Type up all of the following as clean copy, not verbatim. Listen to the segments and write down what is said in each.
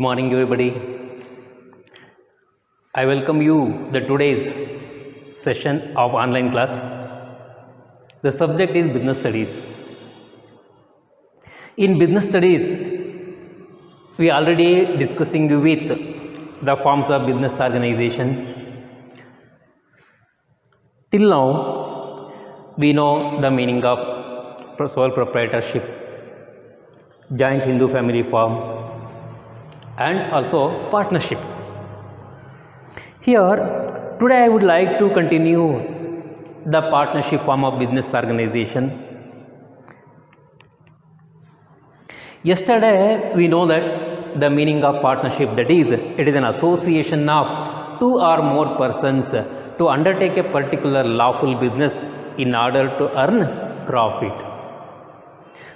morning everybody. I welcome you the today's session of online class. The subject is business studies. In business studies, we already discussing with the forms of business organization. Till now, we know the meaning of sole proprietorship, joint Hindu family form, and also partnership. Here, today I would like to continue the partnership form of business organization. Yesterday, we know that the meaning of partnership, that is, it is an association of two or more persons to undertake a particular lawful business in order to earn profit.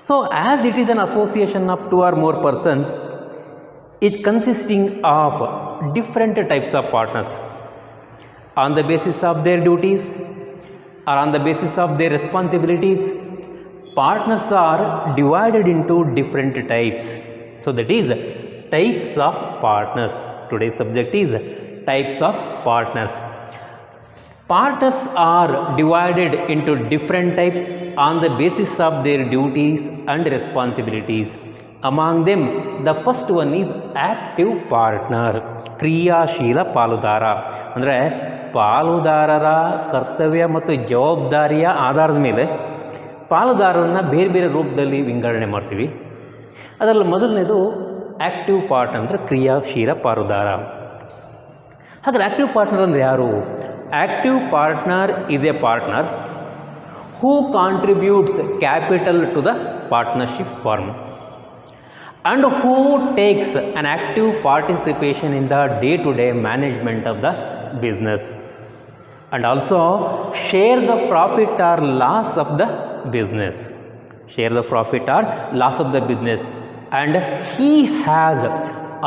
So, as it is an association of two or more persons, it's consisting of different types of partners on the basis of their duties or on the basis of their responsibilities. Partners are divided into different types. So, that is types of partners. Today's subject is types of partners. Partners are divided into different types on the basis of their duties and responsibilities. Among them, the first one is active partner, ಕ್ರಿಯಾಶೀಲ ಪಾಲುದಾರ. ಅಂದರೆ ಪಾಲುದಾರರ ಕರ್ತವ್ಯ ಮತ್ತು ಜವಾಬ್ದಾರಿಯ ಆಧಾರದ ಮೇಲೆ ಪಾಲುದಾರರನ್ನು ಬೇರೆ ಬೇರೆ ರೂಪದಲ್ಲಿ ವಿಂಗಡಣೆ ಮಾಡ್ತೀವಿ. ಅದರಲ್ಲಿ ಮೊದಲನೇದು ಆ್ಯಕ್ಟಿವ್ ಪಾರ್ಟ್ನರ್ ಅಂದರೆ ಕ್ರಿಯಾಶೀಲ ಪಾಲುದಾರ. ಹಾಗಾದ್ರೆ ಆ್ಯಕ್ಟಿವ್ ಪಾರ್ಟ್ನರ್ ಅಂದರೆ ಯಾರು? Active partner is a partner who contributes capital to the partnership firm and who takes an active participation in the day-to-day management of the business and also share the profit or loss of the business. Share the profit or loss of the business, and he has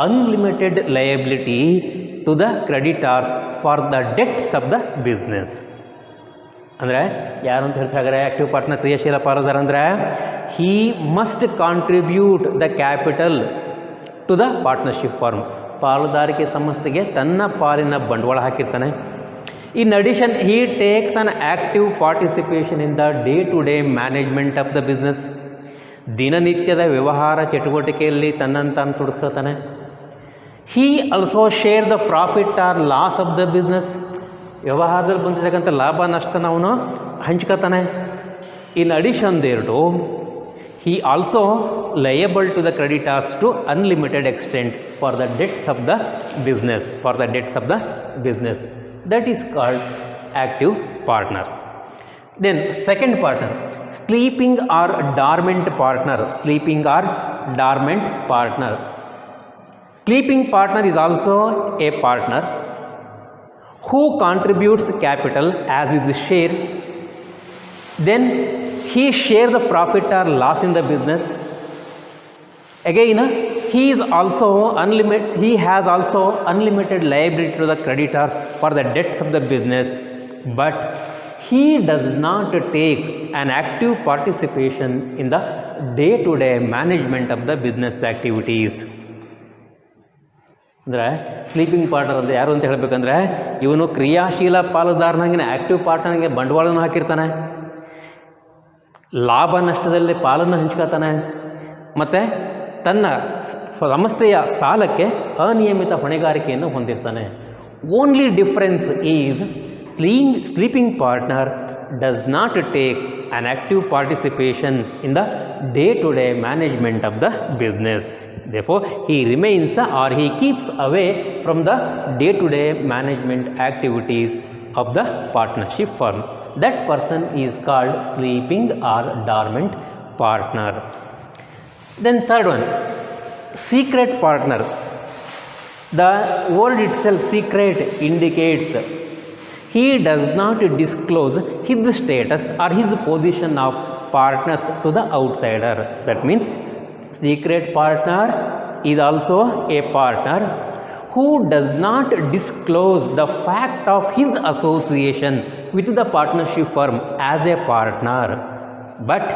unlimited liability to the creditors for the debts of the business. ಅಂದರೆ ಯಾರು ಅಂತ ಹೇಳ್ತಾರೆ active partner ಕ್ರಿಯಾಶೀಲ ಪಾಲುದಾರ ಅಂದರೆ he must contribute the capital to the partnership firm. ಪಾಲುದಾರಿಕೆ ಸಂಸ್ಥೆಗೆ ತನ್ನ ಪಾಲಿನ ಬಂಡವಾಳ ಹಾಕಿರ್ತಾನೆ. In addition, he takes an active participation in the day-to-day management of the business. ದಿನನಿತ್ಯದ ವ್ಯವಹಾರ ಚಟುವಟಿಕೆಯಲ್ಲಿ ತನ್ನನ್ನು ತಾನು ತೊಡಸ್ಕೊತಾನೆ. He also share the profit or loss of the business. ವ್ಯವಹಾರದಲ್ಲಿ ಬಂದಿರ್ತಕ್ಕಂಥ ಲಾಭ ನಷ್ಟನ ಅವನು ಹಂಚ್ಕೊತಾನೆ. In addition thereto, he also liable to the creditors to unlimited extent for the debts of the business. That is called active partner. Then second partner, sleeping or dormant partner. Sleeping partner is also a partner who contributes capital as his share. Then he share the profit or loss in the business. Again, he has also unlimited liability to the creditors for the debts of the business, but he does not take an active participation in the day-to-day management of the business activities. ಅಂದರೆ sleeping partner ಅಂದರೆ ಯಾರು ಅಂತ ಹೇಳಬೇಕಂದ್ರೆ ಇವನು ಕ್ರಿಯಾಶೀಲ ಪಾಲುದಾರನಾಗಿನ active ಪಾರ್ಟ್ನರ್ಗೆ ಬಂಡವಾಳವನ್ನು ಹಾಕಿರ್ತಾನೆ, ಲಾಭ ನಷ್ಟದಲ್ಲಿ ಪಾಲನ್ನು ಹಂಚ್ಕೊತಾನೆ, ಮತ್ತು ತನ್ನ ಸಂಸ್ಥೆಯ ಸಾಲಕ್ಕೆ ಅನಿಯಮಿತ ಹೊಣೆಗಾರಿಕೆಯನ್ನು ಹೊಂದಿರ್ತಾನೆ. Only difference is sleeping partner does not take an active participation in the day-to-day management of the business. Therefore, he remains or he keeps away from the day-to-day management activities of the partnership firm. That person is called sleeping or dormant partner. Then third one, secret partner. The word itself, secret, indicates he does not disclose his status or his position of partners to the outsider. That means secret partner is also a partner who does not disclose the fact of his association with the partnership firm as a partner, but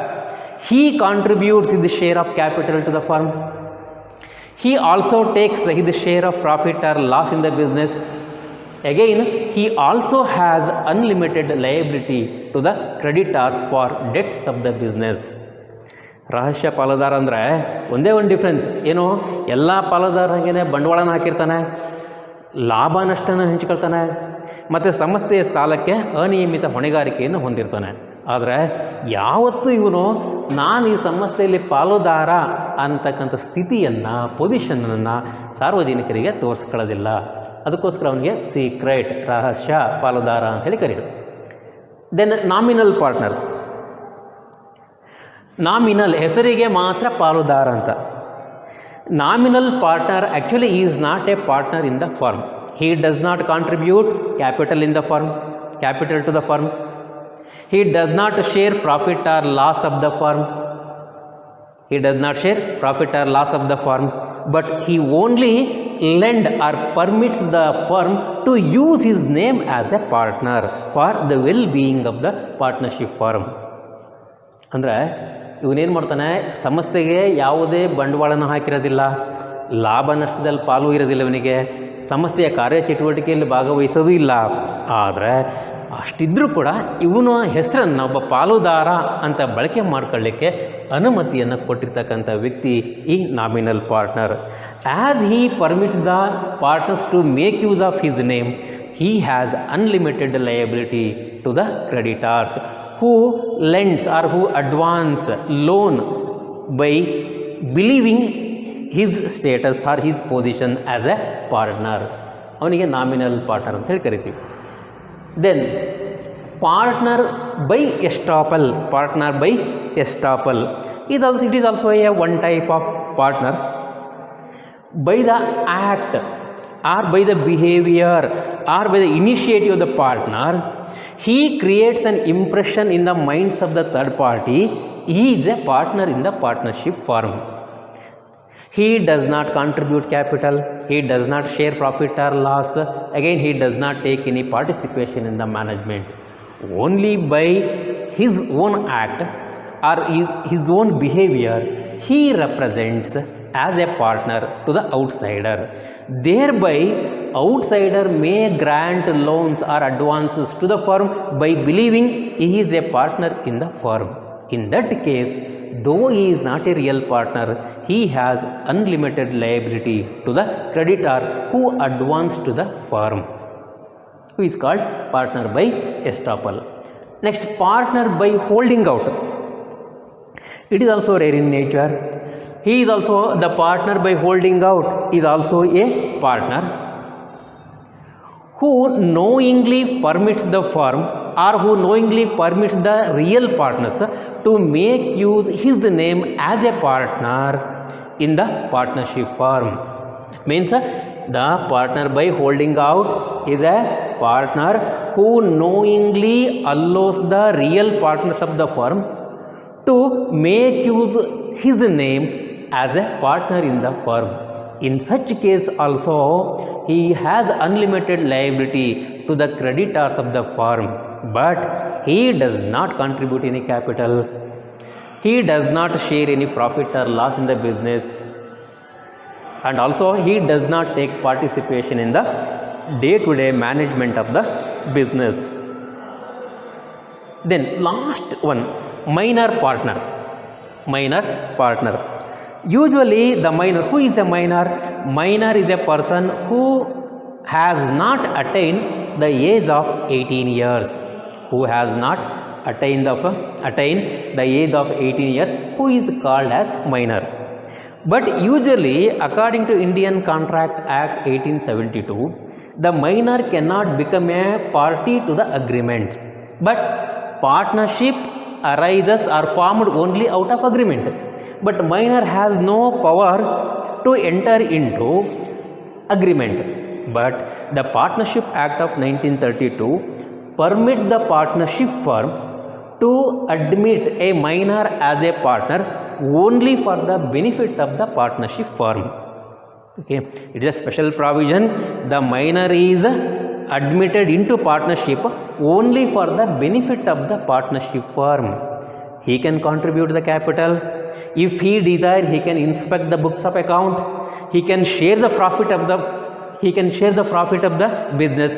he contributes his share of capital to the firm. He also takes his share of profit or loss in the business. Again, he also has unlimited liability to the creditors for debts of the business. ರಹಸ್ಯ ಪಾಲುದಾರ ಅಂದರೆ ಒಂದೇ ಒಂದು difference ಏನು, ಎಲ್ಲ ಪಾಲುದಾರನಿಗೆ ಬಂಡವಾಳನ ಹಾಕಿರ್ತಾನೆ, ಲಾಭ ನಷ್ಟನ ಹಂಚ್ಕೊಳ್ತಾನೆ, ಮತ್ತು ಸಂಸ್ಥೆಯ ಸಾಲಕ್ಕೆ ಅನಿಯಮಿತ ಹೊಣೆಗಾರಿಕೆಯನ್ನು ಹೊಂದಿರ್ತಾನೆ. ಆದರೆ ಯಾವತ್ತೂ ಇವನು ನಾನು ಈ ಸಂಸ್ಥೆಯಲ್ಲಿ ಪಾಲುದಾರ ಅಂತಕ್ಕಂಥ ಸ್ಥಿತಿಯನ್ನು, ಪೊಸಿಷನನ್ನು ಸಾರ್ವಜನಿಕರಿಗೆ ತೋರಿಸ್ಕೊಳ್ಳೋದಿಲ್ಲ. ಅದಕ್ಕೋಸ್ಕರ ಅವನಿಗೆ ಸೀಕ್ರೆಟ್, ರಹಸ್ಯ ಪಾಲುದಾರ ಅಂಥೇಳಿ ಕರೆಯೋದು. Then nominal partner. ನಾಮಿನಲ್ ಹೆಸರಿಗೆ ಮಾತ್ರ ಪಾಲುದಾರ ಅಂತ. Nominal partner actually is not A partner in the firm. He does not contribute capital in the firm, capital to the firm. He does not share profit or loss of the firm. He does not share profit or loss of the firm, but he only lend or permits the firm to use his name as a partner for the well-being of the partnership firm. ಅಂದರೆ ಇವನೇನು ಮಾಡ್ತಾನೆ, ಸಂಸ್ಥೆಗೆ ಯಾವುದೇ ಬಂಡವಾಳನ ಹಾಕಿರೋದಿಲ್ಲ, ಲಾಭ ನಷ್ಟದಲ್ಲಿ ಪಾಲು ಇರೋದಿಲ್ಲ ಇವನಿಗೆ, ಸಂಸ್ಥೆಯ ಕಾರ್ಯಚಟುವಟಿಕೆಯಲ್ಲಿ ಭಾಗವಹಿಸೋದು ಇಲ್ಲ. ಆದರೆ ಅಷ್ಟಿದ್ರೂ ಕೂಡ ಇವನ ಹೆಸರನ್ನು ಒಬ್ಬ ಪಾಲುದಾರ ಅಂತ ಬಳಕೆ ಮಾಡ್ಕೊಳ್ಳಿಕ್ಕೆ ಅನುಮತಿಯನ್ನು ಕೊಟ್ಟಿರ್ತಕ್ಕಂಥ ವ್ಯಕ್ತಿ ಈ nominal partner. As he permits the partners to make use of his name, he has unlimited liability to the creditors who lends or who advance loan by believing his status or his position as a partner. ಅವನಿಗೆ nominal partner ಅಂತ ಹೇಳಿ ಕರಿತೀವಿ. Then partner by estoppel. Partner by estoppel it is also a one type of partner. By the act or by the behavior or by the initiative of the partner, he creates an impression in the minds of the third party. He is a partner in the partnership firm. He does not contribute capital, he does not share profit or loss, again he does not take any participation in the management. Only by his own act or his own behavior he represents as a partner to the outsider. Thereby, outsider may grant loans or advances to the firm by believing he is a partner in the firm. In that case, though he is not a real partner, he has unlimited liability to the creditor who advanced to the firm, who is called partner by estoppel. Next, partner by holding out. It is also rare in nature. He is also the partner by holding out, is also a partner who knowingly permits the firm or who knowingly permits the real partners to make use his name as a partner in the partnership firm. Means the partner by holding out is a partner who knowingly allows the real partners of the firm to make use his name as a partner in the firm. In such case also, he has unlimited liability to the creditors of the firm, but he does not contribute any capital. He does not share any profit or loss in the business, and also he does not take participation in the day-to-day management of the business. Then last one, minor partner. Minor partner. Usually the minor, who is a minor? Minor is a person who has not attained the age of 18 years. Who has not attained the age of 18 years, who is called as minor. But usually, according to Indian Contract Act 1872, the minor cannot become a party to the agreement. But partnership arises or formed only out of agreement. But minor has no power to enter into agreement. But the Partnership Act of 1932 permit the partnership firm to admit a minor as a partner only for the benefit of the partnership firm. Okay, it is a special provision. The minor is admitted into partnership only for the benefit of the partnership firm. He can contribute the capital, If he desire, he can inspect the books of account. He can share the profit of the business,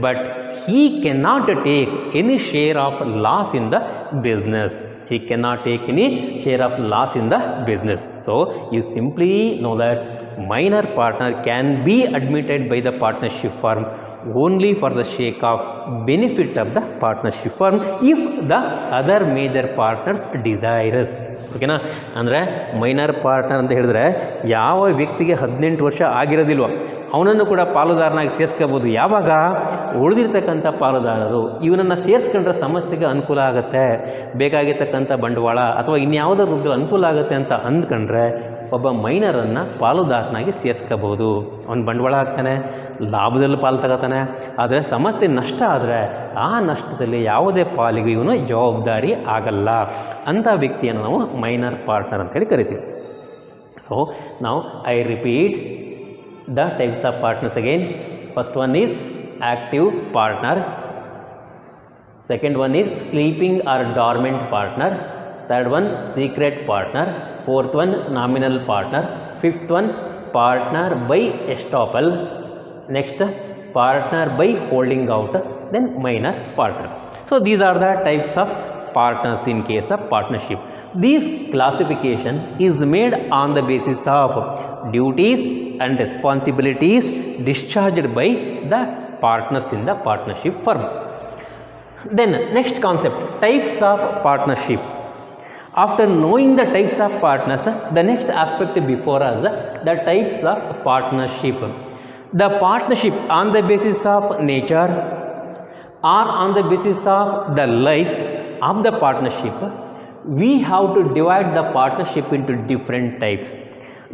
but he cannot take any share of loss in the business. He cannot take any share of loss in the business. So you simply know that minor partner can be admitted by the partnership firm only for the sake of benefit of the partnership firm if the other major partners desires. ಓಕೆನಾ. ಅಂದರೆ minor partner ಅಂತ ಹೇಳಿದ್ರೆ ಯಾವ ವ್ಯಕ್ತಿಗೆ 18 ವರ್ಷ ಆಗಿರೋದಿಲ್ವ ಅವನನ್ನು ಕೂಡ ಪಾಲುದಾರನಾಗಿ ಸೇರಿಸ್ಕೋಬೋದು. ಯಾವಾಗ ಉಳಿದಿರ್ತಕ್ಕಂಥ ಪಾಲುದಾರರು ಇವನನ್ನು ಸೇರಿಸ್ಕೊಂಡ್ರೆ ಸಂಸ್ಥೆಗೆ ಅನುಕೂಲ ಆಗುತ್ತೆ, ಬೇಕಾಗಿರ್ತಕ್ಕಂಥ ಬಂಡವಾಳ ಅಥವಾ ಇನ್ಯಾವುದೋ ರೂಪದಲ್ಲಿ ಅನುಕೂಲ ಆಗುತ್ತೆ ಅಂತ ಅಂದ್ಕೊಂಡ್ರೆ ಒಬ್ಬ ಮೈನರನ್ನು ಪಾಲುದಾರನಾಗಿ ಸೇರಿಸ್ಕೋಬೋದು. ಅವನು ಬಂಡವಾಳ ಹಾಕ್ತಾನೆ, ಲಾಭದಲ್ಲಿ ಪಾಲು ತಗೋತಾನೆ. ಆದರೆ ಸಂಸ್ಥೆ ನಷ್ಟ ಆದರೆ ಆ ನಷ್ಟದಲ್ಲಿ ಯಾವುದೇ ಪಾಲಿಗೆ ಇವನು ಜವಾಬ್ದಾರಿ ಆಗಲ್ಲ. ಅಂಥ ವ್ಯಕ್ತಿಯನ್ನು ನಾವು ಮೈನರ್ ಪಾರ್ಟ್ನರ್ ಅಂತೇಳಿ ಕರಿತೀವಿ. ಸೊ ನಾವು I repeat the types of partners again. First one is active partner, second one is sleeping or dormant partner, third one secret partner, fourth one nominal partner, fifth one partner by estoppel, next partner by holding out, then minor partner. So these are the types of partners in case of partnership. This classification is made on the basis of duties and responsibilities discharged by the partners in the partnership firm. Then next concept, types of partnership. After knowing the types of partners, the next aspect before us, the types of partnership. The partnership on the basis of nature or on the basis of the life of the partnership, we have to divide the partnership into different types.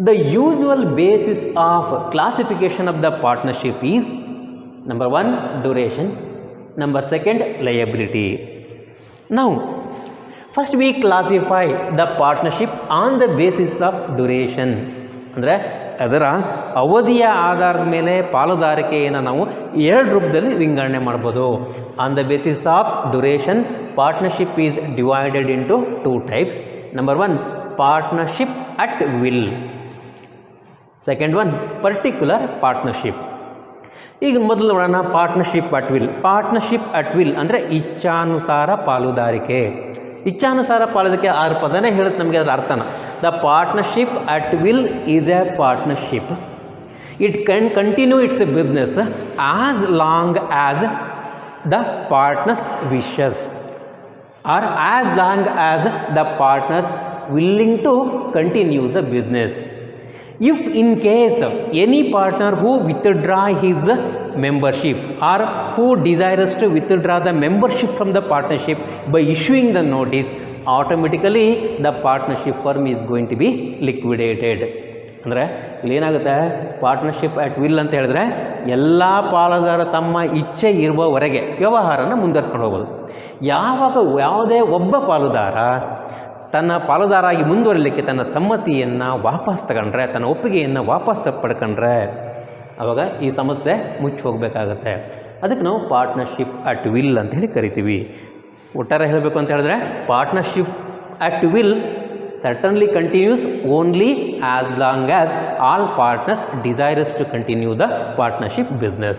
The usual basis of classification of the partnership is number 1 duration, number 2 liability. Now first we classify the partnership on the basis of duration. ಅಂದರೆ ಅದರ ಅವಧಿಯ ಆಧಾರದ ಮೇಲೆ ಪಾಲುದಾರಿಕೆಯನ್ನು ನಾವು 2 ರೂಪದಲ್ಲಿ ವಿಂಗಡಣೆ ಮಾಡ್ಬೋದು. On the basis of duration partnership is divided into 2 types. Number 1 partnership at will, second one particular partnership. ಈಗ ಮೊದಲು ನೋಡೋಣ partnership at will. Partnership at will ಅಂದರೆ ಇಚ್ಛಾನುಸಾರ ಪಾಲುದಾರಿಕೆ. ಇಚ್ಛಾನುಸಾರ ಪಾಲುದಾರಿಕೆ 6 ಪದನೇ ಹೇಳುತ್ತೆ ನಮಗೆ ಅದರ ಅರ್ಥನ. The partnership at will is a partnership. It can continue it's a business as long as the partners wishes or as long as the partners willing to continue the business. If in case any partner who withdraw his membership or who desires to withdraw the membership from the partnership by issuing the notice, automatically the partnership firm is going to be liquidated. ಅಂದರೆ ಇಲ್ಲೇನಾಗುತ್ತೆ, partnership at will ಅಂತ ಹೇಳಿದ್ರೆ ಎಲ್ಲ ಪಾಲುದಾರ ತಮ್ಮ ಇಚ್ಛೆ ಇರುವವರೆಗೆ ವ್ಯವಹಾರನ ಮುಂದುವರ್ಸ್ಕೊಂಡು ಹೋಗ್ಬೋದು. ಯಾವಾಗ ಯಾವುದೇ ಒಬ್ಬ ಪಾಲುದಾರ ತನ್ನ ಪಾಲುದಾರಾಗಿ ಮುಂದುವರಲಿಕ್ಕೆ ತನ್ನ ಸಮ್ಮತಿಯನ್ನು ವಾಪಸ್ ತಗೊಂಡ್ರೆ, ತನ್ನ ಒಪ್ಪಿಗೆಯನ್ನು ವಾಪಸ್ ಪಡ್ಕೊಂಡ್ರೆ ಆವಾಗ ಈ ಸಂಸ್ಥೆ ಮುಚ್ಚಿ ಹೋಗಬೇಕಾಗತ್ತೆ. ಅದಕ್ಕೆ ನಾವು ಪಾರ್ಟ್ನರ್ಶಿಪ್ ಅಟ್ ವಿಲ್ ಅಂತ ಹೇಳಿ ಕರಿತೀವಿ. ಒಟ್ಟಾರೆ ಹೇಳಬೇಕು ಅಂತ ಹೇಳಿದ್ರೆ partnership at will certainly continues only as long as all partners desires to continue the partnership business.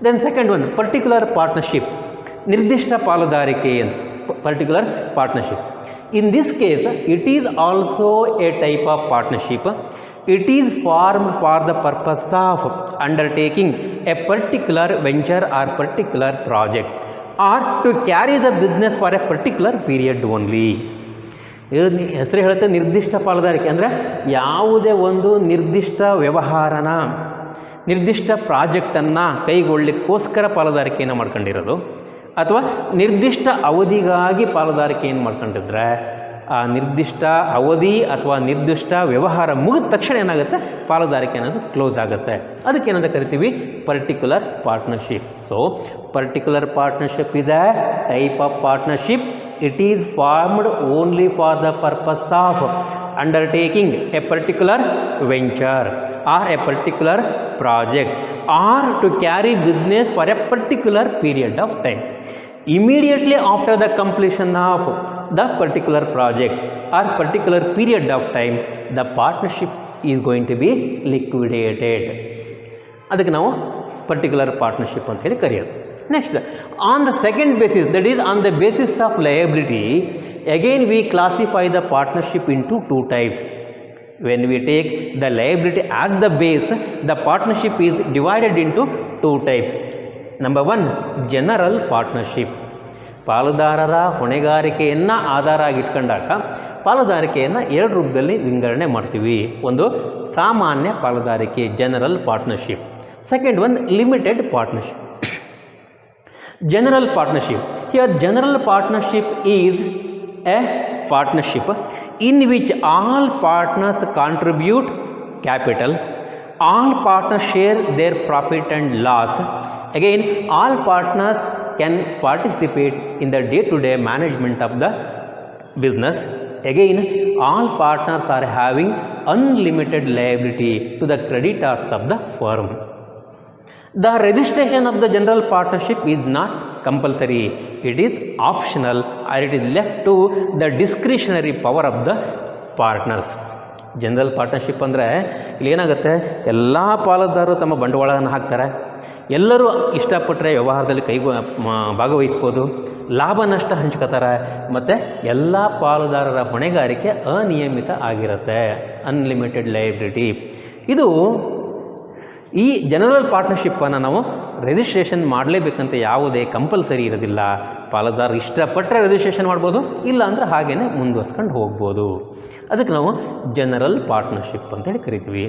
Then second one, particular partnership, ನಿರ್ದಿಷ್ಟ ಪಾಲುದಾರಿಕೆ, particular partnership. In this case, it is also a type of partnership. It is formed for the purpose of undertaking a particular venture or particular project or to carry the business for a particular period only. ಹೆಸರು ಹೇಳುತ್ತೆ ನಿರ್ದಿಷ್ಟ ಪಾಲುದಾರಿಕೆ. ಅಂದರೆ ಯಾವುದೇ ಒಂದು ನಿರ್ದಿಷ್ಟ ವ್ಯವಹಾರನ, ನಿರ್ದಿಷ್ಟ ಪ್ರಾಜೆಕ್ಟನ್ನು ಕೈಗೊಳ್ಳಲಿಕ್ಕೋಸ್ಕರ ಪಾಲುದಾರಿಕೆಯನ್ನು ಮಾಡ್ಕೊಂಡಿರೋದು, ಅಥವಾ ನಿರ್ದಿಷ್ಟ ಅವಧಿಗಾಗಿ ಪಾಲುದಾರಿಕೆಯನ್ನು ಮಾಡ್ಕೊಂಡಿದ್ರೆ ಆ ನಿರ್ದಿಷ್ಟ ಅವಧಿ ಅಥವಾ ನಿರ್ದಿಷ್ಟ ವ್ಯವಹಾರ ಮುಗಿದ ತಕ್ಷಣ ಏನಾಗುತ್ತೆ, ಪಾಲುದಾರಿಕೆ ಅನ್ನೋದು ಕ್ಲೋಸ್ ಆಗುತ್ತೆ. ಅದಕ್ಕೆ ಏನಂತ ಕರಿತೀವಿ, particular partnership. So particular partnership is a type of partnership. It is formed only for the purpose of undertaking a particular venture or a particular project or to carry business for a particular period of time. Immediately after the completion of the particular project or particular period of time, the partnership is going to be liquidated. ಅದಕ್ಕೆ ನಾವು particular partnership ಅಂತ ಹೇಳಿ ಕರೆಯೋದು. Next, on the second basis, that is on the basis of liability, again V classify the partnership into two types. When we take the liability as the base, the partnership is divided into two types. Number one, general partnership. ಪಾಲುದಾರರ ಹೊಣೆಗಾರಿಕೆಯನ್ನು ಆಧಾರ ಆಗಿಟ್ಕೊಂಡಾಗ ಪಾಲುದಾರಿಕೆಯನ್ನು ಎರಡು ರೂಪದಲ್ಲಿ ವಿಂಗಡಣೆ ಮಾಡ್ತೀವಿ. ಒಂದು ಸಾಮಾನ್ಯ ಪಾಲುದಾರಿಕೆ, general partnership. Second one, limited partnership. General partnership. Here general partnership is a partnership in which all partners contribute capital, all partners share their profit and loss. Again, all partners can participate in the day-to-day management of the business. Again, all partners are having unlimited liability to the creditors of the firm. The registration of the general partnership is not compulsory, it is optional, or it is left to the discretionary power of the partners. General partnership ಅಂದರೆ ಇಲ್ಲಿ ಏನಾಗುತ್ತೆ, ಎಲ್ಲ ಪಾಲುದಾರರು ತಮ್ಮ ಬಂಡವಾಳವನ್ನು ಹಾಕ್ತಾರೆ, ಎಲ್ಲರೂ ಇಷ್ಟಪಟ್ಟರೆ ವ್ಯವಹಾರದಲ್ಲಿ ಭಾಗವಹಿಸ್ಬೋದು, ಲಾಭ ನಷ್ಟ ಹಂಚ್ಕೋತಾರೆ, ಮತ್ತು ಎಲ್ಲ ಪಾಲುದಾರರ ಹೊಣೆಗಾರಿಕೆ ಅನಿಯಮಿತ ಆಗಿರುತ್ತೆ, ಅನ್ಲಿಮಿಟೆಡ್ ಲಯಬಿಲಿಟಿ. ಇದು ಈ ಜನರಲ್ ಪಾರ್ಟ್ನರ್ಶಿಪ್ಪನ್ನು ನಾವು ರಿಜಿಸ್ಟ್ರೇಷನ್ ಮಾಡಲೇಬೇಕಂತ ಯಾವುದೇ ಕಂಪಲ್ಸರಿ ಇರೋದಿಲ್ಲ. ಪಾಲುದಾರರು ಇಷ್ಟಪಟ್ಟರೆ ರಿಜಿಸ್ಟ್ರೇಷನ್ ಮಾಡ್ಬೋದು, ಇಲ್ಲ ಅಂದರೆ ಹಾಗೇ ಮುಂದುವರ್ಸ್ಕೊಂಡು ಹೋಗ್ಬೋದು. ಅದಕ್ಕೆ ನಾವು ಜನರಲ್ ಪಾರ್ಟ್ನರ್ಶಿಪ್ ಅಂತೇಳಿ ಕರಿತೀವಿ.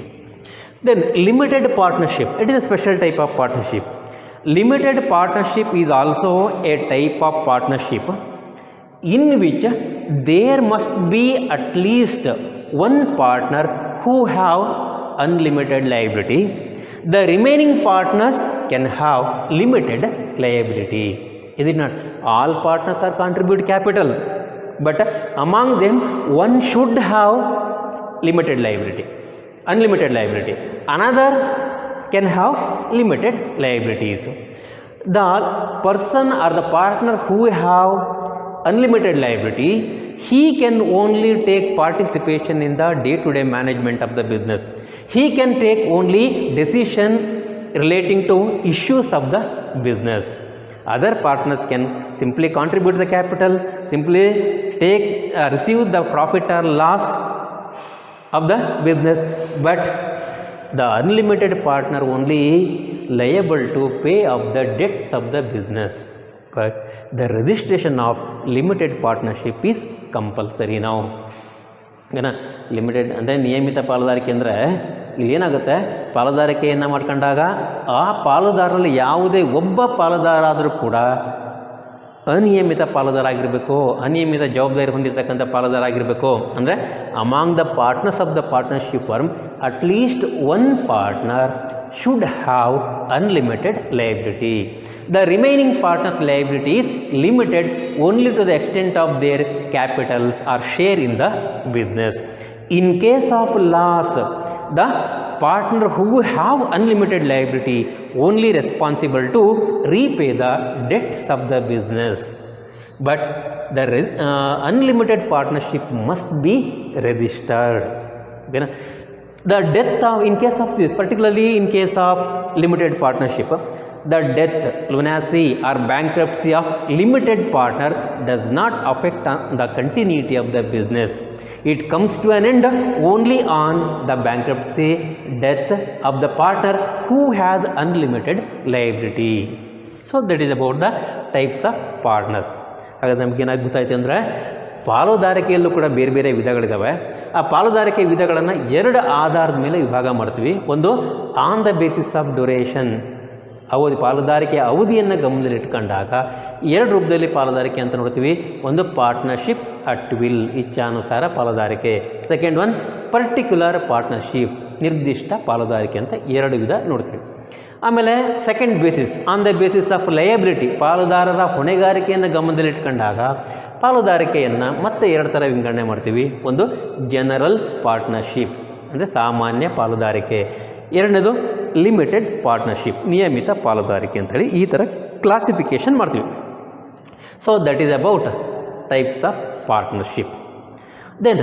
Then limited partnership, it is a special type of partnership. Limited partnership is also a type of partnership in which there must be at least one partner who have unlimited liability. The remaining partners can have limited liability. Is it not? All partners are contribute capital, but among them one should have limited liability, unlimited liability. Another can have limited liabilities. The person or the partner who have unlimited liability, he can only take participation in the day-to-day management of the business. He can take only decision relating to issues of the business. Other partners can simply contribute the capital, simply receive the profit or loss of the business, but the unlimited partner only liable to pay off the debts of the business. But the registration of limited partnership is compulsory now. ಏನ limited ಅಂದರೆ ನಿಯಮಿತ ಪಾಲುದಾರಿಕೆ ಅಂದರೆ ಇಲ್ಲಿ ಏನಾಗುತ್ತೆ, ಪಾಲುದಾರಿಕೆಯನ್ನು ಮಾಡ್ಕೊಂಡಾಗ ಆ ಪಾಲುದಾರರಲ್ಲಿ ಯಾವುದೇ ಒಬ್ಬ ಪಾಲುದಾರ ಆದರೂ ಕೂಡ ಅನಿಯಮಿತ ಪಾಲುದಾರ ಆಗಿರಬೇಕು, ಅನಿಯಮಿತ ಜವಾಬ್ದಾರಿ ಹೊಂದಿರತಕ್ಕಂಥ ಪಾಲುದಾರ ಆಗಿರಬೇಕು. ಅಂದರೆ among the partners of the partnership firm at least one partner should have unlimited liability. The remaining partners' liability is limited only to the extent of their capitals or share in the business. In case of loss, the partner who have unlimited liability only responsible to repay the debts of the business. But the unlimited partnership must be registered. The death of, in case of this, particularly in case of limited partnership, the death, lunacy or bankruptcy of limited partner does not affect the continuity of the business. It comes to an end only on the bankruptcy, death of the partner who has unlimited liability. So that is about the types of partners. ಹಾಗಾದ್ರೆ ನಮಗೇನಾಗಿ ಗೊತ್ತಾಯ್ತು ಅಂದರೆ ಪಾಲುದಾರಿಕೆಯಲ್ಲೂ ಕೂಡ ಬೇರೆ ಬೇರೆ ವಿಧಗಳಿದ್ದಾವೆ. ಆ ಪಾಲುದಾರಿಕೆ ವಿಧಗಳನ್ನು ಎರಡು ಆಧಾರದ ಮೇಲೆ ವಿಭಾಗ ಮಾಡ್ತೀವಿ. ಒಂದು on the basis of duration, ಅವಧಿ, ಪಾಲುದಾರಿಕೆಯ ಅವಧಿಯನ್ನು ಗಮನದಲ್ಲಿಟ್ಕೊಂಡಾಗ ಎರಡು ರೂಪದಲ್ಲಿ ಪಾಲುದಾರಿಕೆ ಅಂತ ನೋಡ್ತೀವಿ. ಒಂದು ಪಾರ್ಟ್ನರ್ಶಿಪ್ ಅಟ್ ವಿಲ್, ಇಚ್ಛಾನುಸಾರ ಪಾಲುದಾರಿಕೆ. ಸೆಕೆಂಡ್ ಒನ್ ಪರ್ಟಿಕ್ಯುಲರ್ ಪಾರ್ಟ್ನರ್ಶಿಪ್, ನಿರ್ದಿಷ್ಟ ಪಾಲುದಾರಿಕೆ ಅಂತ ಎರಡು ವಿಧ ನೋಡ್ತೀವಿ. ಆಮೇಲೆ second basis, on the basis of liability, ಪಾಲುದಾರರ ಹೊಣೆಗಾರಿಕೆಯನ್ನು ಗಮನದಲ್ಲಿಟ್ಕೊಂಡಾಗ ಪಾಲುದಾರಿಕೆಯನ್ನು ಮತ್ತೆ ಎರಡು ಥರ ವಿಂಗಡಣೆ ಮಾಡ್ತೀವಿ. ಒಂದು ಜನರಲ್ ಪಾರ್ಟ್ನರ್ಶಿಪ್ ಅಂದರೆ ಸಾಮಾನ್ಯ ಪಾಲುದಾರಿಕೆ, ಎರಡನೇದು ಲಿಮಿಟೆಡ್ ಪಾರ್ಟ್ನರ್ಶಿಪ್, ನಿಯಮಿತ ಪಾಲುದಾರಿಕೆ ಅಂಥೇಳಿ ಈ ಥರ ಕ್ಲಾಸಿಫಿಕೇಷನ್ ಮಾಡ್ತೀವಿ. So that is about types of partnership. Then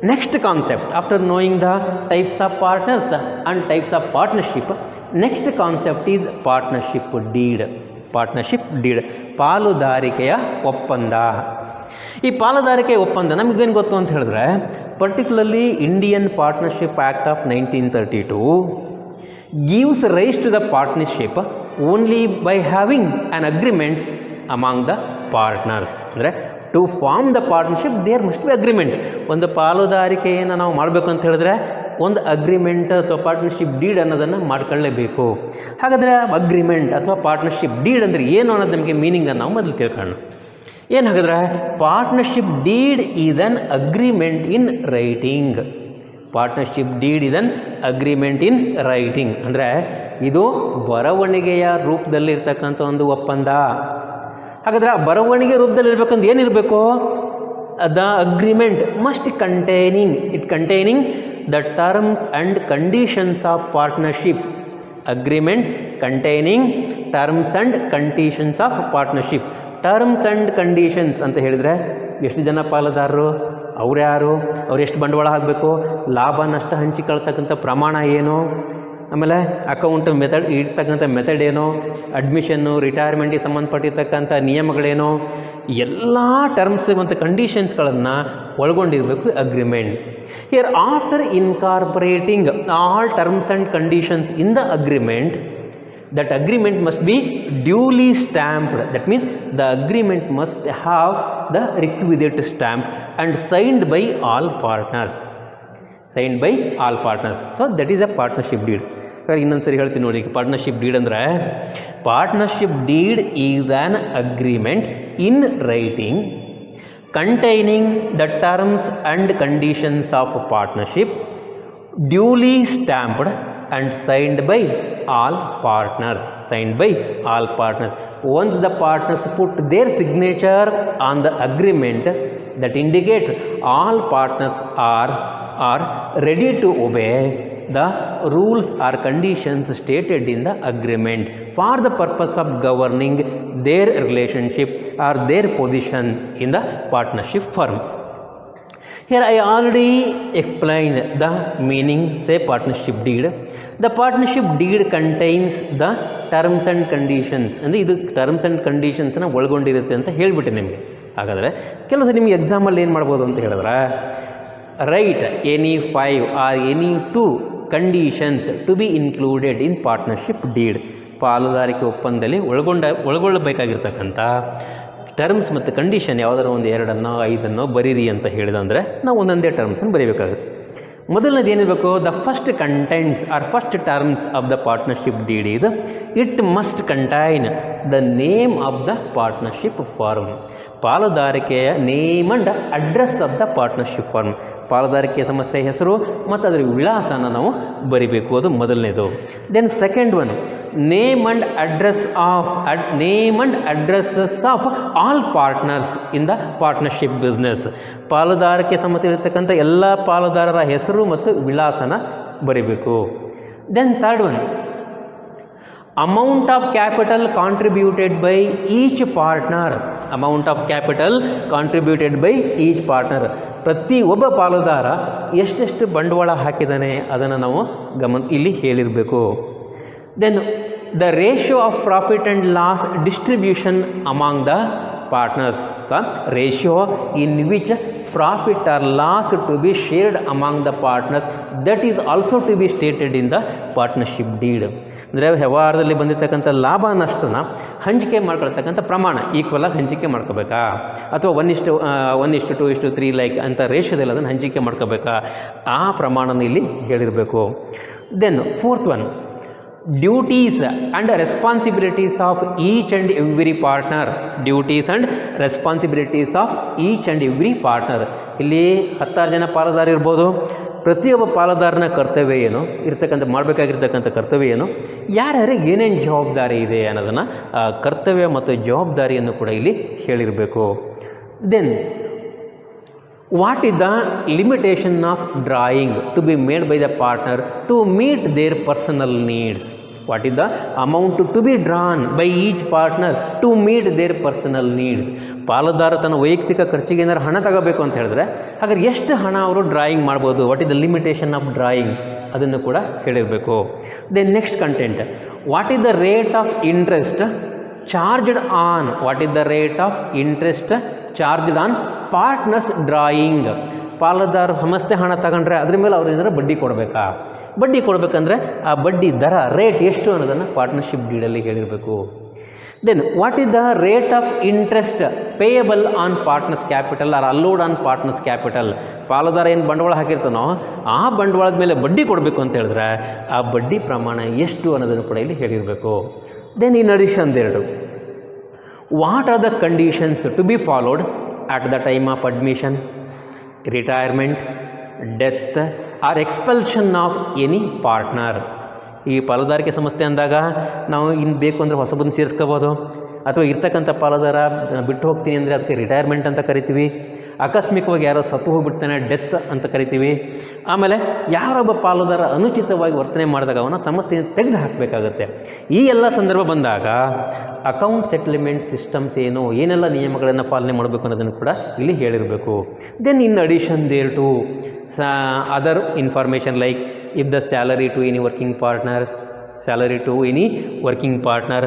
next concept, after knowing the types of partners and types of partnership, next concept is partnership deed. Partnership deed, ಪಾಲುದಾರಿಕೆಯ ಒಪ್ಪಂದ. ಈ ಪಾಲುದಾರಿಕೆಯ ಒಪ್ಪಂದ ನಮಗೇನು ಗೊತ್ತು ಅಂತ ಹೇಳಿದ್ರೆ, particularly Indian partnership act of 1932 gives rise to the partnership only by having an agreement among the partners. ಅಂದರೆ to form the partnership there must be agreement. ಒಂದು ಪಾಲುದಾರಿಕೆಯನ್ನು ನಾವು ಮಾಡಬೇಕು ಅಂತ ಹೇಳಿದ್ರೆ ಒಂದು ಅಗ್ರಿಮೆಂಟ್ ಅಥವಾ ಪಾರ್ಟ್ನರ್ಶಿಪ್ ಡೀಡ್ ಅನ್ನೋದನ್ನು ಮಾಡ್ಕೊಳ್ಳೇಬೇಕು. ಹಾಗಾದರೆ ಅಗ್ರಿಮೆಂಟ್ ಅಥವಾ ಪಾರ್ಟ್ನರ್ಶಿಪ್ ಡೀಡ್ ಅಂದರೆ ಏನು ಅನ್ನೋದು ನಮಗೆ ಮೀನಿಂಗನ್ನು ನಾವು ಮೊದಲು ತಿಳ್ಕೊಳ್ಳೋಣ. ಏನು ಹಾಗಾದ್ರೆ, partnership deed is an agreement in writing. Partnership deed is an agreement in writing ಅಂದರೆ ಇದು ಬರವಣಿಗೆಯ ರೂಪದಲ್ಲಿರ್ತಕ್ಕಂಥ ಒಂದು ಒಪ್ಪಂದ. ಹಾಗಾದರೆ ಆ ಬರವಣಿಗೆ ರೂಪದಲ್ಲಿ ಇರಬೇಕಂದ್ರೆ ಏನಿರಬೇಕು? The agreement must containing the terms and conditions of partnership. Agreement containing terms and conditions of partnership. Terms and conditions ಅಂತ ಹೇಳಿದರೆ ಎಷ್ಟು ಜನ ಪಾಲುದಾರರು, ಅವ್ರು ಯಾರು, ಅವ್ರು ಎಷ್ಟು ಬಂಡವಾಳ ಹಾಕಬೇಕು, ಲಾಭ ನಷ್ಟ ಹಂಚಿಕೊಳ್ತಕ್ಕಂಥ ಪ್ರಮಾಣ ಏನು, ಆಮೇಲೆ ಅಕೌಂಟ್ ಮೆಥಡ್ ಇರ್ತಕ್ಕಂಥ ಮೆಥಡ್ ಏನು, ಅಡ್ಮಿಷನ್ನು ರಿಟೈರ್ಮೆಂಟಿಗೆ ಸಂಬಂಧಪಟ್ಟಿರ್ತಕ್ಕಂಥ ನಿಯಮಗಳೇನು, ಎಲ್ಲ ಟರ್ಮ್ಸ್ ಮತ್ತು ಕಂಡೀಷನ್ಸ್ಗಳನ್ನು ಒಳಗೊಂಡಿರಬೇಕು agreement. Hereafter incorporating all terms and conditions in the agreement, that agreement must be duly stamped. That means the agreement must have the requisite stamp and signed by all partners. So that is a partnership deed. ಇನ್ನೊಂದು ಸರಿ ಹೇಳ್ತೀನಿ ನೋಡಿ, partnership deed ಅಂದರೆ, partnership deed is on agreement in writing containing the terms and conditions of partnership, duly stamped and signed by all partners. Once the partners put their signature on the agreement, that indicates all partners are ready to obey the rules or conditions stated in the agreement for the purpose of governing their relationship or their position in the partnership firm. Here I already explained the meaning, say partnership deed. The partnership deed contains the terms and conditions. ಅಂದರೆ ಇದು terms and ಕಂಡೀಷನ್ಸ್ನ ಒಳಗೊಂಡಿರುತ್ತೆ ಅಂತ ಹೇಳಿಬಿಟ್ಟೆ ನಿಮಗೆ. ಹಾಗಾದರೆ ಕೆಲವು ಸಲ ನಿಮಗೆ ಎಕ್ಸಾಮಲ್ಲಿ ಏನು ಮಾಡ್ಬೋದು ಅಂತ ಹೇಳಿದ್ರೆ, right any 5 or any 2 conditions to be included in partnership deed. ಪಾಲುದಾರಿಕೆ ಒಪ್ಪಂದದಲ್ಲಿ ಒಳಗೊಳ್ಳಬೇಕಾಗಿರ್ತಕ್ಕಂಥ ಟರ್ಮ್ಸ್ ಮತ್ತು ಕಂಡೀಷನ್ ಯಾವುದಾದ್ರು ಒಂದು 2 5 ಬರೀರಿ ಅಂತ ಹೇಳಿದಂದರೆ ನಾವು ಒಂದೊಂದೇ ಟರ್ಮ್ಸನ್ನು ಬರೀಬೇಕಾಗುತ್ತೆ. ಮೊದಲನೇದು ಏನಿರಬೇಕು? The first contents are first terms of the partnership deed ಇದು it must contain the name of the partnership firm. ಪಾಲುದಾರಿಕೆಯ name and address of the partnership firm. ಪಾಲುದಾರಿಕೆಯ ಸಂಸ್ಥೆಯ ಹೆಸರು ಮತ್ತು ಅದರ ವಿಳಾಸನ ನಾವು ಬರಿಬೇಕು, ಅದು ಮೊದಲನೇದು. Then second one, name and addresses of all partners in the partnership business. ಪಾಲುದಾರಿಕೆ ಸಂಸ್ಥೆ ಇರತಕ್ಕಂಥ ಎಲ್ಲ ಪಾಲುದಾರರ ಹೆಸರು ಮತ್ತು ವಿಳಾಸನ ಬರಿಬೇಕು. Then third one, amount of capital contributed by each partner. ಪ್ರತಿ ಒಬ್ಬ ಪಾಲುದಾರ ಎಷ್ಟೆಷ್ಟು ಬಂಡವಾಳ ಹಾಕಿದ್ದಾನೆ ಅದನ್ನು ನಾವು ಇಲ್ಲಿ ಹೇಳಿರಬೇಕು. Then the ratio of profit and loss distribution among the partners, the ratio in which profit or loss to be shared among the partners, that is also to be stated in the partnership deed. ಅಂದರೆ ವ್ಯವಹಾರದಲ್ಲಿ ಬಂದಿರತಕ್ಕಂಥ ಲಾಭ ನಷ್ಟನ ಹಂಚಿಕೆ ಮಾಡ್ಕೊಳ್ತಕ್ಕಂಥ ಪ್ರಮಾಣ ಈಕ್ವಲಾಗಿ ಹಂಚಿಕೆ ಮಾಡ್ಕೋಬೇಕಾ, ಅಥವಾ 1:2:3 like ಅಂತ ರೇಷಿಯೋದಲ್ಲಿ ಅದನ್ನು ಹಂಚಿಕೆ ಮಾಡ್ಕೋಬೇಕಾ, ಆ ಪ್ರಮಾಣನ ಇಲ್ಲಿ ಹೇಳಿರಬೇಕು. Then fourth one, duties and responsibilities of each and every partner. ಇಲ್ಲಿ 16 ಜನ ಪಾಲುದಾರ ಇರ್ಬೋದು. ಪ್ರತಿಯೊಬ್ಬ ಪಾಲುದಾರನ ಕರ್ತವ್ಯ ಏನು ಮಾಡಬೇಕಾಗಿರ್ತಕ್ಕಂಥ ಕರ್ತವ್ಯ ಏನು, ಯಾರ್ಯಾರಿಗೆ ಏನೇನು ಜವಾಬ್ದಾರಿ ಇದೆ ಅನ್ನೋದನ್ನು ಕರ್ತವ್ಯ ಮತ್ತು ಜವಾಬ್ದಾರಿಯನ್ನು ಕೂಡ ಇಲ್ಲಿ ಹೇಳಿರಬೇಕು. Then what is the limitation of drawing to be made by the partner to meet their personal needs? What is the amount to be drawn by each partner to meet their personal needs. ಪಾಲುದಾರ ತನ್ನ ವೈಯಕ್ತಿಕ ಖರ್ಚಿಗೆ ಏನಾದ್ರು ಹಣ ತಗೋಬೇಕು ಅಂತ ಹೇಳಿದ್ರೆ ಹಾಗಾದ್ರೆ ಎಷ್ಟು ಹಣ ಅವರು ಡ್ರಾಯಿಂಗ್ ಮಾಡ್ಬೋದು, what is the limitation of drawing, ಅದನ್ನು ಕೂಡ ಹೇಳಿರಬೇಕು. Then next content, what is the rate of interest charged on, what is the rate of interest charged on partners drawing. ಪಾಲುದಾರ ಸಮಸ್ತೆ ಹಣ ತಗೊಂಡ್ರೆ ಅದ್ರ ಮೇಲೆ ಅವ್ರು ಏನಾದ್ರು ಬಡ್ಡಿ ಕೊಡಬೇಕಾ, ಬಡ್ಡಿ ಕೊಡಬೇಕಂದ್ರೆ ಆ ಬಡ್ಡಿ ದರ ರೇಟ್ ಎಷ್ಟು ಅನ್ನೋದನ್ನು ಪಾರ್ಟ್ನರ್ಶಿಪ್ ಡೀಡಲ್ಲಿ ಹೇಳಿರಬೇಕು. Then what is the rate of interest payable on partners capital or allowed on partners capital. ಪಾಲುದಾರ ಏನು ಬಂಡವಾಳ ಹಾಕಿರ್ತಾನೋ ಆ ಬಂಡವಾಳದ ಮೇಲೆ ಬಡ್ಡಿ ಕೊಡಬೇಕು ಅಂತ ಹೇಳಿದ್ರೆ ಆ ಬಡ್ಡಿ ಪ್ರಮಾಣ ಎಷ್ಟು ಅನ್ನೋದನ್ನು ಕೂಡ ಇಲ್ಲಿ ಹೇಳಿರಬೇಕು. Then in addition third, what are the conditions to be followed at the time of admission, retirement, death or expulsion of any partner. ಈ ಪಾಲುದಾರಿಕೆ ಸಂಸ್ಥೆ ಅಂದಾಗ ನಾವು ಇನ್ನು ಬೇಕು ಅಂದರೆ ಹೊಸಬಂದು ಸೇರಿಸ್ಕೋಬೋದು, ಅಥವಾ ಇರ್ತಕ್ಕಂಥ ಪಾಲುದಾರ ಬಿಟ್ಟು ಹೋಗ್ತೀನಿ ಅಂದರೆ ಅದಕ್ಕೆ ರಿಟೈರ್ಮೆಂಟ್ ಅಂತ ಕರಿತೀವಿ. ಆಕಸ್ಮಿಕವಾಗಿ ಯಾರೋ ಸತ್ತು ಹೋಗಿಬಿಡ್ತಾನೆ ಡೆತ್ ಅಂತ ಕರಿತೀವಿ. ಆಮೇಲೆ ಯಾರೊಬ್ಬ ಪಾಲುದಾರ ಅನುಚಿತವಾಗಿ ವರ್ತನೆ ಮಾಡಿದಾಗ ಅವನ ಸಂಸ್ಥೆಯನ್ನು ತೆಗೆದು ಹಾಕಬೇಕಾಗತ್ತೆ. ಈ ಎಲ್ಲ ಸಂದರ್ಭ ಬಂದಾಗ ಅಕೌಂಟ್ ಸೆಟಲ್ಮೆಂಟ್ ಸಿಸ್ಟಮ್ಸ್ ಏನು, ಏನೆಲ್ಲ ನಿಯಮಗಳನ್ನು ಪಾಲನೆ ಮಾಡಬೇಕು ಅನ್ನೋದನ್ನು ಕೂಡ ಇಲ್ಲಿ ಹೇಳಿರಬೇಕು. Then in addition thereto other information like if the salary to any working partner, salary to any working partner,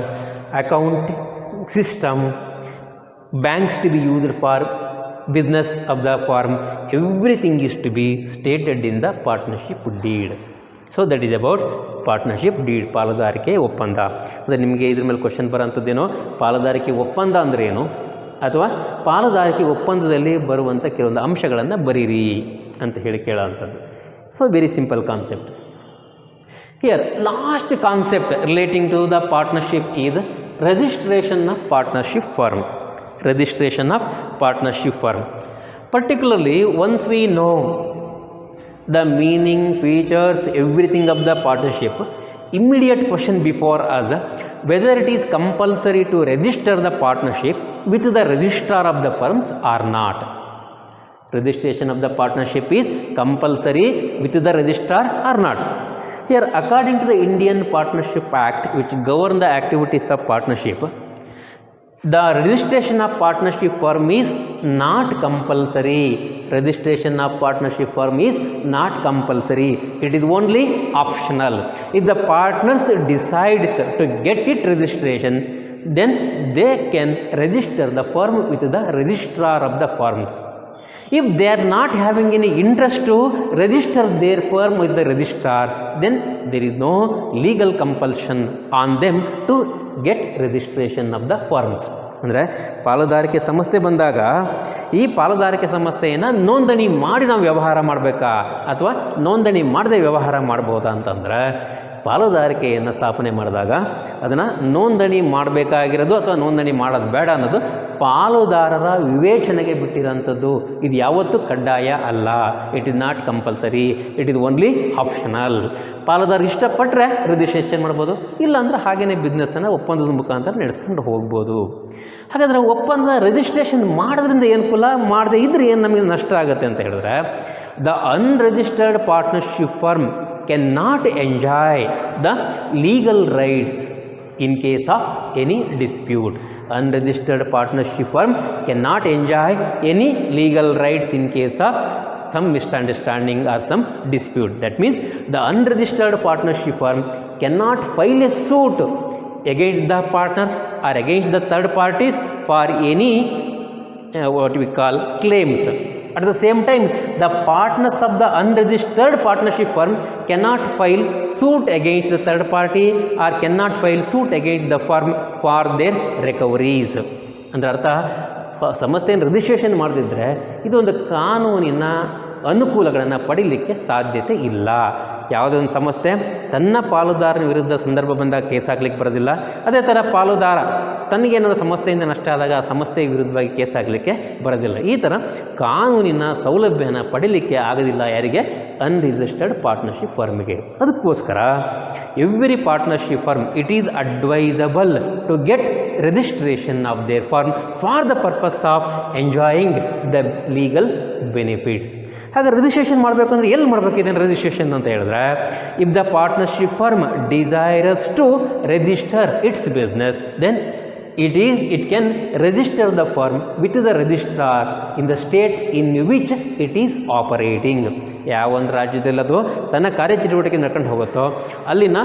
account system, banks to be used for business of the firm, everything is to be stated in the partnership deed. So that is about partnership deed, ಪಾಲುದಾರಿಕೆ ಒಪ್ಪಂದ. ಅಂದರೆ ನಿಮಗೆ ಇದ್ರ ಮೇಲೆ question ಬರೋಂಥದ್ದೇನೋ, ಪಾಲುದಾರಿಕೆ ಒಪ್ಪಂದ ಅಂದರೆ ಏನು, ಅಥವಾ ಪಾಲುದಾರಿಕೆ ಒಪ್ಪಂದದಲ್ಲಿ ಬರುವಂಥ ಕೆಲವೊಂದು ಅಂಶಗಳನ್ನು ಬರೀರಿ ಅಂತ ಹೇಳಿ ಕೇಳೋವಂಥದ್ದು. So very simple concept. Here last concept relating to the partnership is registration of partnership firm. Registration of partnership firm. Particularly once we know the meaning, features, everything of the partnership, immediate question before us whether it is compulsory to register the partnership with the registrar of the firms or not. Registration of the partnership is compulsory with the registrar or not. Here according to the Indian Partnership Act, which govern the activities of partnership, the registration of partnership firm is not compulsory. Registration of partnership firm is not compulsory. It is only optional. If the partners decides to get it registration, then they can register the firm with the registrar of the firms. If they are not having any interest to register their firm with the registrar, then there is no legal compulsion on them to get registration of the firms. ಅಂದರೆ ಪಾಲುದಾರಿಕೆ ಸಂಸ್ಥೆ ಬಂದಾಗ ಈ ಪಾಲುದಾರಿಕೆ ಸಂಸ್ಥೆಯನ್ನು ನೋಂದಣಿ ಮಾಡಿ ನಾವು ವ್ಯವಹಾರ ಮಾಡಬೇಕಾ ಅಥವಾ ನೋಂದಣಿ ಮಾಡದೆ ವ್ಯವಹಾರ ಮಾಡ್ಬೋದಾ ಅಂತಂದರೆ, ಪಾಲುದಾರಿಕೆಯನ್ನು ಸ್ಥಾಪನೆ ಮಾಡಿದಾಗ ಅದನ್ನು ನೋಂದಣಿ ಮಾಡಬೇಕಾಗಿರೋದು ಅಥವಾ ನೋಂದಣಿ ಮಾಡೋದು ಬೇಡ ಅನ್ನೋದು ಪಾಲುದಾರರ ವಿವೇಚನೆಗೆ ಬಿಟ್ಟಿರೋಂಥದ್ದು. ಇದು ಯಾವತ್ತೂ ಕಡ್ಡಾಯ ಅಲ್ಲ. It is not compulsory, it is only optional. ಪಾಲುದಾರ ಇಷ್ಟಪಟ್ಟರೆ ರಿಜಿಸ್ಟ್ರೇಷನ್ ಮಾಡ್ಬೋದು, ಇಲ್ಲಾಂದರೆ ಹಾಗೆಯೇ ಬಿಸ್ನೆಸ್ಸನ್ನು ಒಪ್ಪಂದದ ಮುಖಾಂತರ ನಡೆಸ್ಕೊಂಡು ಹೋಗ್ಬೋದು. ಹಾಗಾದರೆ ಒಪ್ಪಂದ ರಿಜಿಸ್ಟ್ರೇಷನ್ ಮಾಡೋದ್ರಿಂದ ಏನು ಕುಲ, ಮಾಡದೇ ಇದ್ರೆ ಏನು ನಮಗೆ ನಷ್ಟ ಆಗುತ್ತೆ ಅಂತ ಹೇಳಿದ್ರೆ, the unregistered partnership firm cannot enjoy the legal rights in case of any dispute. Unregistered partnership firm cannot enjoy any legal rights in case of some misunderstanding or some dispute. That means the unregistered partnership firm cannot file a suit against the partners or against the third parties for any what we call claims. At the same time, the partners of the unregistered partnership firm cannot file suit against the third party or cannot file suit against the firm for their recoveries. ಅಂದರೆ ಅರ್ಥ, ಸಂಸ್ಥೆಯನ್ನು registration ಮಾಡದಿದ್ದರೆ ಇದೊಂದು ಕಾನೂನಿನ ಅನುಕೂಲಗಳನ್ನು ಪಡೀಲಿಕ್ಕೆ ಸಾಧ್ಯತೆ ಇಲ್ಲ. ಯಾವುದೇ ಒಂದು ಸಂಸ್ಥೆ ತನ್ನ ಪಾಲುದಾರನ ವಿರುದ್ಧ ಸಂದರ್ಭ ಬಂದಾಗ ಕೇಸ್ ಹಾಕ್ಲಿಕ್ಕೆ ಬರೋದಿಲ್ಲ. ಅದೇ ಥರ ಪಾಲುದಾರ ತನಗೇನಾದರೂ ಸಂಸ್ಥೆಯಿಂದ ನಷ್ಟ ಆದಾಗ ಆ ಸಂಸ್ಥೆಯ ವಿರುದ್ಧವಾಗಿ ಕೇಸ್ ಹಾಕಲಿಕ್ಕೆ ಬರೋದಿಲ್ಲ. ಈ ಥರ ಕಾನೂನಿನ ಸೌಲಭ್ಯನ ಪಡೀಲಿಕ್ಕೆ ಆಗೋದಿಲ್ಲ ಯಾರಿಗೆ? ಅನ್ರಿಜಿಸ್ಟರ್ಡ್ ಪಾರ್ಟ್ನರ್ಶಿಪ್ ಫರ್ಮಿಗೆ. ಅದಕ್ಕೋಸ್ಕರ every partnership firm it is advisable to get registration of their firm for the purpose of enjoying the legal benefits. ಹಾಗೆ ರಿಜಿಸ್ಟ್ರೇಷನ್ ಮಾಡಬೇಕಂದ್ರೆ ಎಲ್ಲಿ ಮಾಡಬೇಕು ಇದನ್ನು ರಿಜಿಸ್ಟ್ರೇಷನ್ ಅಂತ ಹೇಳಿದ್ರೆ, if the partnership firm desires to register its business then it can register the firm with the registrar in the state in which it is operating. ಯಾವ ಒಂದು ರಾಜ್ಯದಲ್ಲಿ ಅದು ತನ್ನ ಕಾರ್ಯಚಟುವಟಿಕೆ ನಡ್ಕೊಂಡು ಹೋಗುತ್ತೋ ಅಲ್ಲಿನ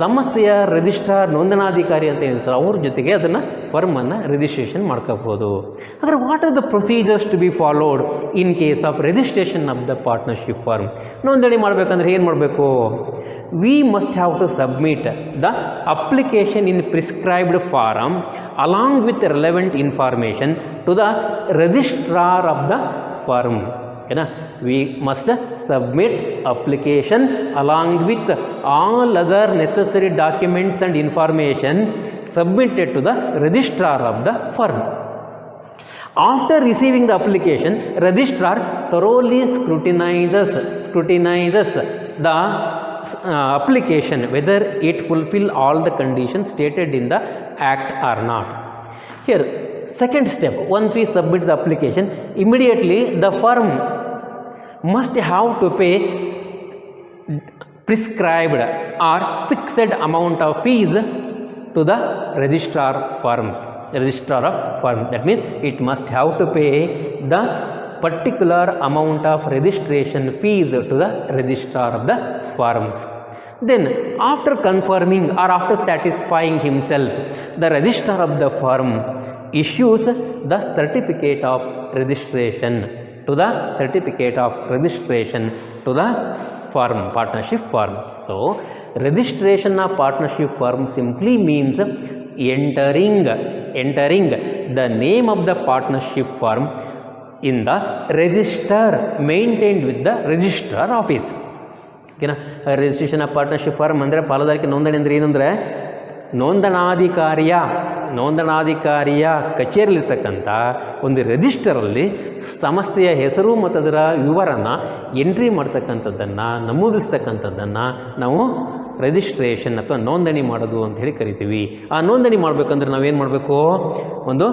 ಸಂಸ್ಥೆಯ ರಿಜಿಸ್ಟ್ರಾರ್ ನೋಂದಣಾಧಿಕಾರಿ ಅಂತ ಹೇಳ್ತಾರೆ, ಅವ್ರ ಜೊತೆಗೆ ಅದನ್ನು ಫರ್ಮನ್ನು ರಿಜಿಸ್ಟ್ರೇಷನ್ ಮಾಡ್ಕೋಬೋದು. ಆದರೆ what are the procedures to be followed in case of registration of the partnership firm? ನೋಂದಣಿ ಮಾಡಬೇಕಂದ್ರೆ ಏನು ಮಾಡಬೇಕು? We must have to submit the application in prescribed form along with relevant information to the registrar of the firm. Okay, we must submit application along with all other necessary documents and information submitted to the registrar of the firm. After receiving the application, registrar thoroughly scrutinizes the application whether it fulfill all the conditions stated in the act or not. Here, second step, once we submit the application, immediately the firm must have to pay prescribed or fixed amount of fees to the registrar of firm. That means it must have to pay the particular amount of registration fees to the registrar of the firms. Then after confirming or after satisfying himself, the registrar of the firm issues the certificate of registration to the firm, partnership firm. So registration of partnership firm simply means entering the name of the partnership firm in the register maintained with the registrar office. ಓಕೆನಾ? Registration of partnership firm ಅಂದರೆ ಪಾಲುದಾರಿಕೆ ನೋಂದಣಿ ಅಂದರೆ ಏನಂದರೆ ನೋಂದಣಾಧಿಕಾರಿಯ ಕಚೇರಿಯಲ್ಲಿರ್ತಕ್ಕಂಥ ಒಂದು ರಿಜಿಸ್ಟರಲ್ಲಿ ಸಂಸ್ಥೆಯ ಹೆಸರು ಮತ್ತು ಅದರ ವಿವರನ ಎಂಟ್ರಿ ಮಾಡ್ತಕ್ಕಂಥದ್ದನ್ನು ನಮೂದಿಸ್ತಕ್ಕಂಥದ್ದನ್ನು ನಾವು ರಿಜಿಸ್ಟ್ರೇಷನ್ ಅಥವಾ ನೋಂದಣಿ ಮಾಡೋದು ಅಂತ ಹೇಳಿ ಕರಿತೀವಿ. ಆ ನೋಂದಣಿ ಮಾಡಬೇಕಂದ್ರೆ ನಾವೇನು ಮಾಡಬೇಕು? ಒಂದು